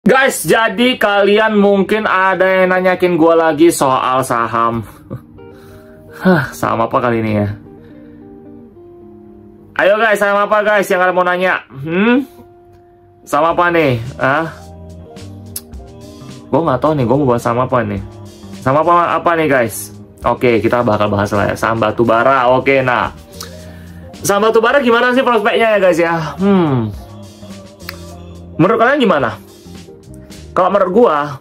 Guys, jadi kalian mungkin ada yang nanyakin gue lagi soal saham. Saham apa kali ini ya? Ayo guys, saham apa guys yang kalian mau nanya? Saham apa nih? Gue nggak tahu nih, gue mau bahas saham apa nih? Saham apa nih guys? Oke, kita bakal bahas lah ya, saham batu bara. Oke, nah, saham batu bara gimana sih prospeknya ya guys ya? Menurut kalian gimana? Kalau menurut gua,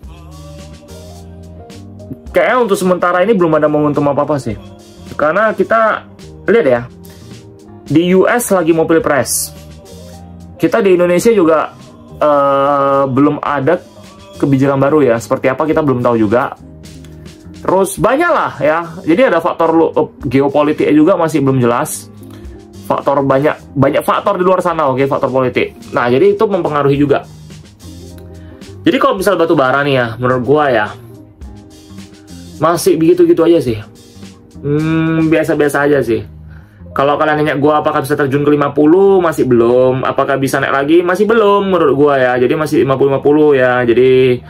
kayaknya untuk sementara ini belum ada momentum apa-apa sih. Karena kita lihat ya, di US lagi mau pilpres. Kita di Indonesia juga belum ada kebijakan baru ya. Seperti apa kita belum tahu juga. Terus banyak lah ya. Jadi ada faktor geopolitiknya juga masih belum jelas. Faktor banyak faktor di luar sana, oke, faktor politik. Nah, jadi itu mempengaruhi juga. Jadi kalau misal batu bara nih ya, menurut gua ya masih begitu-gitu aja sih. Biasa-biasa aja sih. Kalau kalian nanya gua apakah bisa terjun ke 50, masih belum. Apakah bisa naik lagi, masih belum menurut gua ya. Jadi masih 50-50 ya. Jadi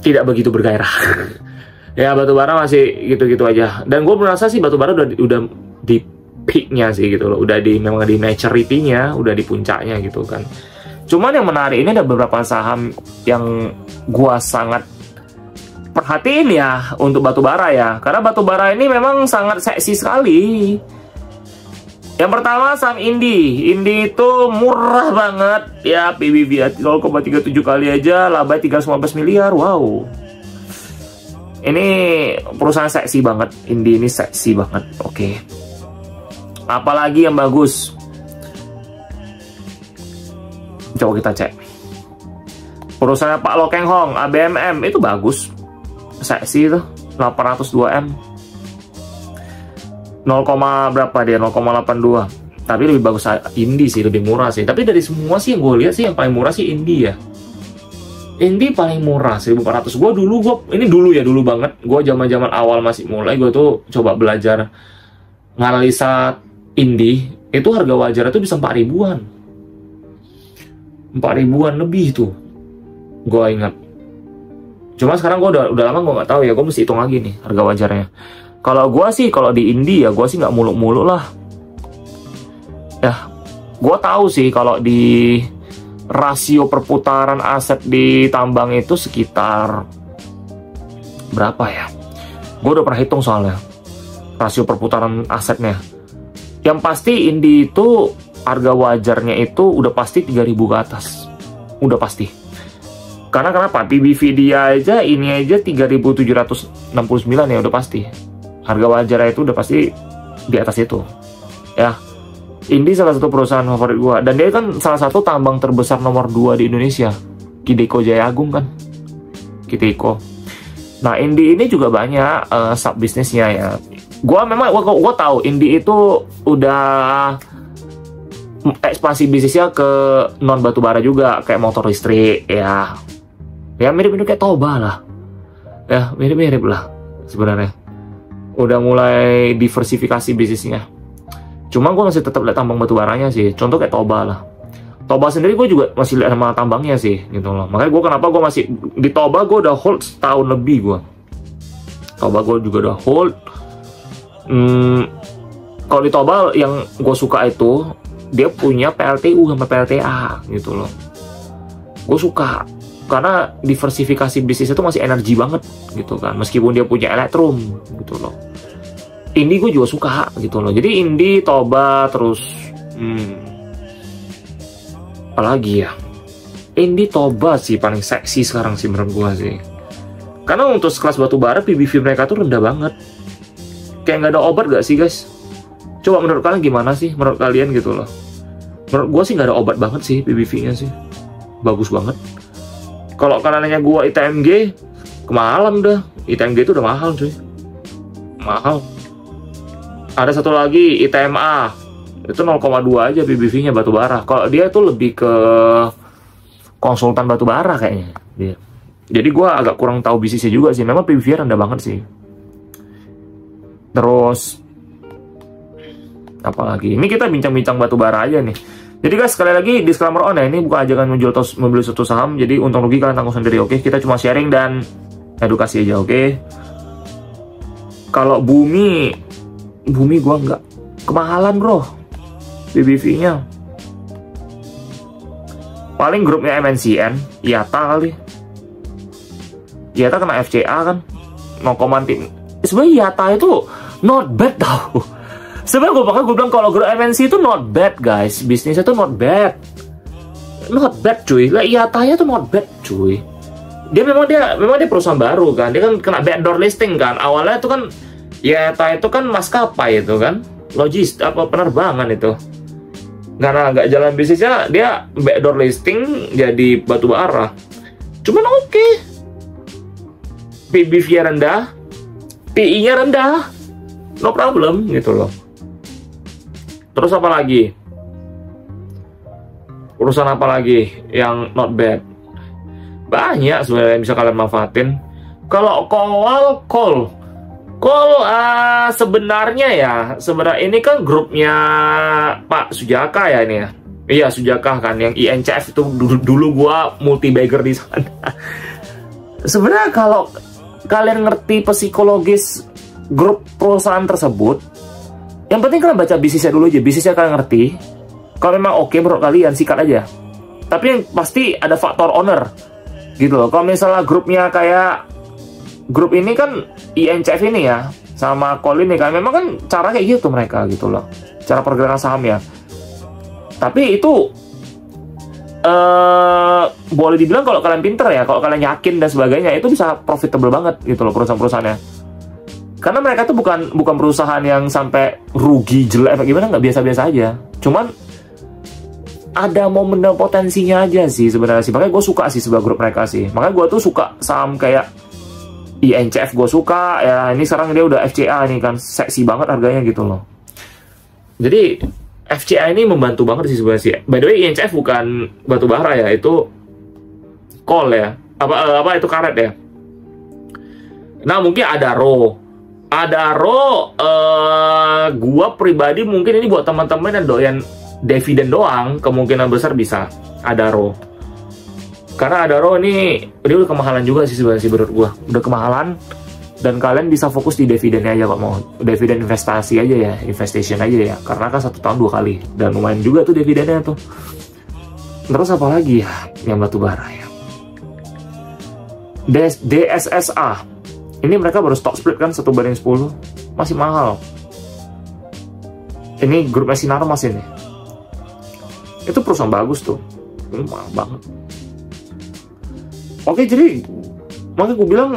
tidak begitu bergairah. Ya, batu bara masih gitu-gitu aja. Dan gua merasa sih batu bara udah di peaknya sih gitu loh. Memang di maturity-nya, udah di puncaknya gitu kan. Cuman yang menarik ini ada beberapa saham yang gua sangat perhatiin ya untuk batu bara ya. Karena batu bara ini memang sangat seksi sekali. Yang pertama saham Indi. Indi itu murah banget ya, PBV 0,37 kali aja, laba 315 miliar. Wow. Ini perusahaan seksi banget. Indi ini seksi banget. Oke. Apalagi yang bagus? Coba kita cek. Perusahaan Pak Lo Keng Hong, ABMM itu bagus. Seksi itu 802M. 0, berapa dia? 0,82. Tapi lebih bagus Indi sih, lebih murah sih. Tapi dari semua sih yang gue lihat sih yang paling murah sih Indi ya. Indi paling murah 1.400. Ini dulu banget. Gue zaman-zaman awal masih mulai, gue tuh coba belajar nganalisa Indi. Itu harga wajar itu bisa 4 ribuan. 4 ribuan lebih tuh, gue ingat. Cuma sekarang gue udah lama gue nggak tahu ya, gue mesti hitung lagi nih harga wajarnya. Kalau gue sih, kalau di Indi ya gue sih nggak muluk-muluk lah. Ya, gue tahu sih kalau di rasio perputaran aset di tambang itu sekitar berapa ya? Gue udah pernah hitung soalnya rasio perputaran asetnya. Yang pasti Indi itu harga wajarnya itu udah pasti 3.000 ke atas. Udah pasti. Karena kenapa? PBV dia aja, ini aja 3.769 ya, udah pasti. Harga wajarnya itu udah pasti di atas itu. Ya. Indi salah satu perusahaan favorit gua. Dan dia kan salah satu tambang terbesar nomor 2 di Indonesia. Kideko Jaya Agung kan. Kideko. Nah, Indi ini juga banyak sub bisnisnya ya. Gua tahu Indi itu udah ekspansi bisnisnya ke non batu bara juga, kayak motor listrik ya. Ya mirip-mirip kayak Toba lah. Ya, mirip-mirip lah sebenarnya. Udah mulai diversifikasi bisnisnya. Cuma gue masih tetap lihat tambang batu baranya sih. Contoh kayak Toba lah. Toba sendiri gue juga masih lihat sama tambangnya sih gitu loh. Makanya gue masih di Toba, gue udah hold setahun lebih gue. Toba gue juga udah hold. Kalau di Toba yang gue suka itu dia punya PLTU sama PLTA gitu loh. Gue suka karena diversifikasi bisnis itu masih energi banget gitu kan, meskipun dia punya elektrum gitu loh. Indi gue juga suka gitu loh. Jadi Indi, Toba, terus apalagi ya, Indi, Toba sih paling seksi sekarang sih menurut gue sih. Karena untuk sekelas batu bara PBV mereka tuh rendah banget, kayak nggak ada obat gak sih guys? Coba menurut kalian gimana sih? Menurut kalian gitu loh. Menurut gue sih nggak ada obat banget sih PBV-nya sih. Bagus banget. Kalau kalian nanya gue ITMG, kemahalan dah. ITMG itu udah mahal cuy. Mahal. Ada satu lagi ITMA. Itu 0,2 aja PBV-nya batu bara. Kalau dia tuh lebih ke konsultan batu bara kayaknya. Dia. Jadi gue agak kurang tahu bisnisnya juga sih. Memang PBV-nya rendah banget sih. Terus apalagi ini kita bincang-bincang batu bara aja nih. Jadi guys, sekali lagi disclaimer on ya, ini bukan ajakan menjual atau membeli suatu saham, jadi untung rugi kalian tanggung sendiri, oke? Kita cuma sharing dan edukasi aja, oke? Kalau bumi gua nggak kemahalan bro, BBV-nya. Paling grupnya MNCN, IATA kali. IATA kena FCA kan, 0,3. Sebenarnya IATA itu not bad tau. Sebenarnya gue bilang kalau grup MNC itu not bad guys, bisnisnya itu not bad cuy. Lah IATA-nya tuh not bad cuy. Dia memang dia perusahaan baru kan, dia kan kena backdoor listing kan. Awalnya itu kan IATA itu kan maskapai itu kan, penerbangan itu. Karena nggak jalan bisnisnya, dia backdoor listing jadi batu bara. Cuman oke. PBV-nya rendah, PI-nya rendah, no problem gitu loh. Terus apa lagi? Urusan apa lagi yang not bad? Banyak sebenarnya yang bisa kalian manfaatin. Kalau call sebenarnya ini kan grupnya Pak Sujaka ya ini ya. Iya Sujaka kan yang INCF itu dulu gua multi bagger di sana. Sebenarnya kalau kalian ngerti psikologis grup perusahaan tersebut, yang penting kalian baca bisnisnya dulu aja. Bisnisnya kalian ngerti. Kalau memang oke menurut kalian, sikat aja. Tapi yang pasti ada faktor owner gitu loh. Kalau misalnya grupnya kayak grup ini kan INCF ini ya, sama Call ini kan, memang kan cara kayak gitu mereka gitu loh, cara pergerakan sahamnya. Tapi itu boleh dibilang kalau kalian pinter ya, kalau kalian yakin dan sebagainya, itu bisa profitable banget gitu loh perusahaan-perusahaannya. Karena mereka tuh bukan perusahaan yang sampai rugi jelek apa gimana, nggak, biasa-biasa aja. Cuman ada momen dan potensinya aja sih sebenarnya sih. Makanya gue suka sih sebuah grup mereka sih. Makanya gue tuh suka saham kayak INCF, gue suka ya. Ini sekarang dia udah FCA nih kan, seksi banget harganya gitu loh. Jadi FCA ini membantu banget sih sebenarnya sih. By the way, INCF bukan batu bara ya, itu call ya. Apa itu karet ya. Nah mungkin ada gua pribadi mungkin ini buat teman-teman yang doyan dividen doang, kemungkinan besar bisa Adaro. Karena Adaro ini dia udah kemahalan juga sih sebenarnya sih menurut gua. Udah kemahalan dan kalian bisa fokus di dividennya aja kalau mau. Dividen investasi aja ya, investation aja ya. Karena kan 1 tahun 2 kali dan lumayan juga tuh dividennya tuh. Terus apa lagi ya yang batu bara ya? DSSA. Ini mereka baru stock split kan 1/10, masih mahal. Ini grupnya Sinarmas ini. Itu perusahaan bagus tuh, ini mahal banget. Oke, jadi makanya gue bilang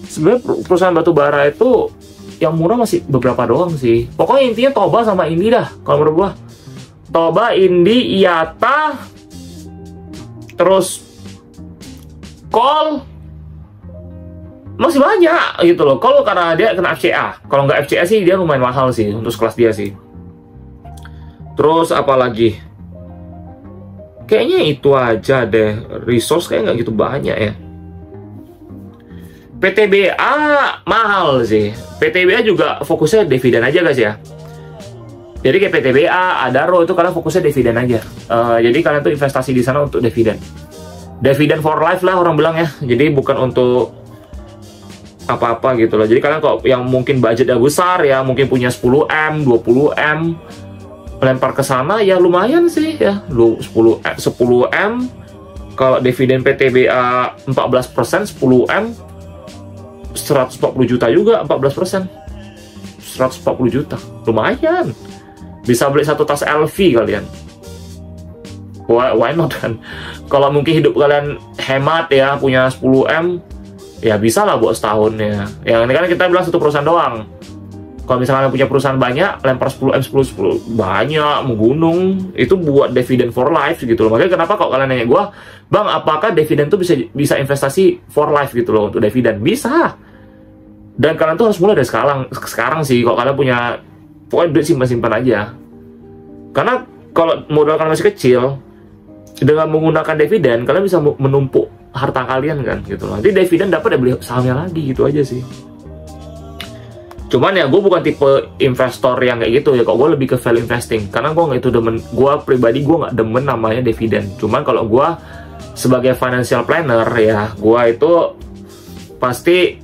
sebenarnya perusahaan batu bara itu yang murah masih beberapa doang sih. Pokoknya intinya Toba sama Indi dah kalau menurut gua. Toba, Indi, IATA, terus Call, masih banyak gitu loh. Kalau karena dia kena FCA, kalau nggak FCA sih dia lumayan mahal sih untuk kelas dia sih. Terus apa lagi? Kayaknya itu aja deh. Resource kayak nggak gitu banyak ya. PTBA mahal sih. PTBA juga fokusnya dividen aja guys ya. Jadi kayak PTBA, Adaro itu kalian fokusnya dividen aja. Jadi kalian tuh investasi di sana untuk dividen. Dividen for life lah orang bilang ya. Jadi bukan untuk apa-apa gitu loh. Jadi kalian kok yang mungkin budgetnya besar ya, mungkin punya 10M, 20M, lempar ke sana ya lumayan sih ya. 10M kalau dividen PTBA 14%, 10M 140 juta juga, 14%. 140 juta. Lumayan. Bisa beli satu tas LV kalian. Why not kan? Kalau mungkin hidup kalian hemat ya, punya 10M, ya bisa lah buat setahun ya. Yang ini kan kita bilang satu perusahaan doang. Kalau misalnya punya perusahaan banyak, lempar 10M, 10 banyak, menggunung, itu buat dividen for life gitu loh. Makanya kenapa kalau kalian nanya gue, Bang, apakah dividen tuh bisa investasi for life gitu loh untuk dividen? Bisa. Dan kalian tuh harus mulai dari sekarang sih, kalau kalian punya, pokoknya duit simpan aja. Karena kalau modal kalian masih kecil, dengan menggunakan dividen, kalian bisa menumpuk harta kalian kan gitu loh. Nanti dividen dapat ya beli sahamnya lagi gitu aja sih. Cuman ya gue bukan tipe investor yang kayak gitu ya, kok gue lebih ke value investing, karena gue nggak itu demen, gue pribadi gue nggak demen namanya dividen. Cuman kalau gue sebagai financial planner ya, gue itu pasti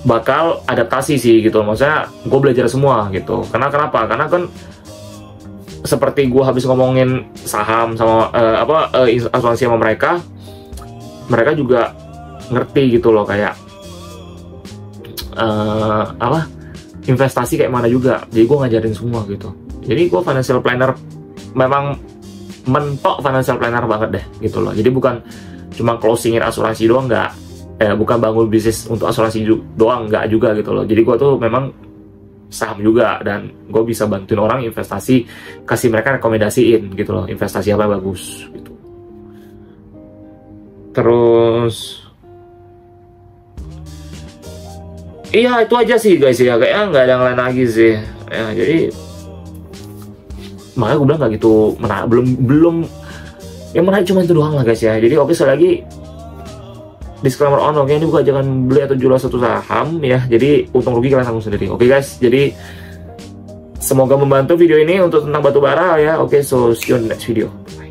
bakal adaptasi sih gitu, maksudnya gue belajar semua gitu. Karena kenapa? Karena kan seperti gue habis ngomongin saham sama asuransi sama mereka juga ngerti gitu loh, kayak investasi kayak mana juga. Jadi gue ngajarin semua gitu. Jadi gue financial planner, memang mentok financial planner banget deh gitu loh. Jadi bukan cuma closingin asuransi doang, nggak. Bukan bangun bisnis untuk asuransi doang, nggak juga gitu loh. Jadi gue tuh memang saham juga, dan gue bisa bantuin orang investasi, kasih mereka rekomendasiin gitu loh, investasi apa bagus gitu. Terus iya itu aja sih guys ya, kayaknya nggak ada yang lain lagi sih ya. Jadi makanya gue bilang nggak gitu menarik, belum yang menarik cuma itu doang lah guys ya. Jadi oke, sekali lagi disclaimer on, oke, ini bukan jangan beli atau jual satu saham ya. Jadi untung rugi kalian tanggung sendiri. Oke guys, jadi semoga membantu video ini untuk tentang batu bara ya. Oke, so see you on the next video. Bye.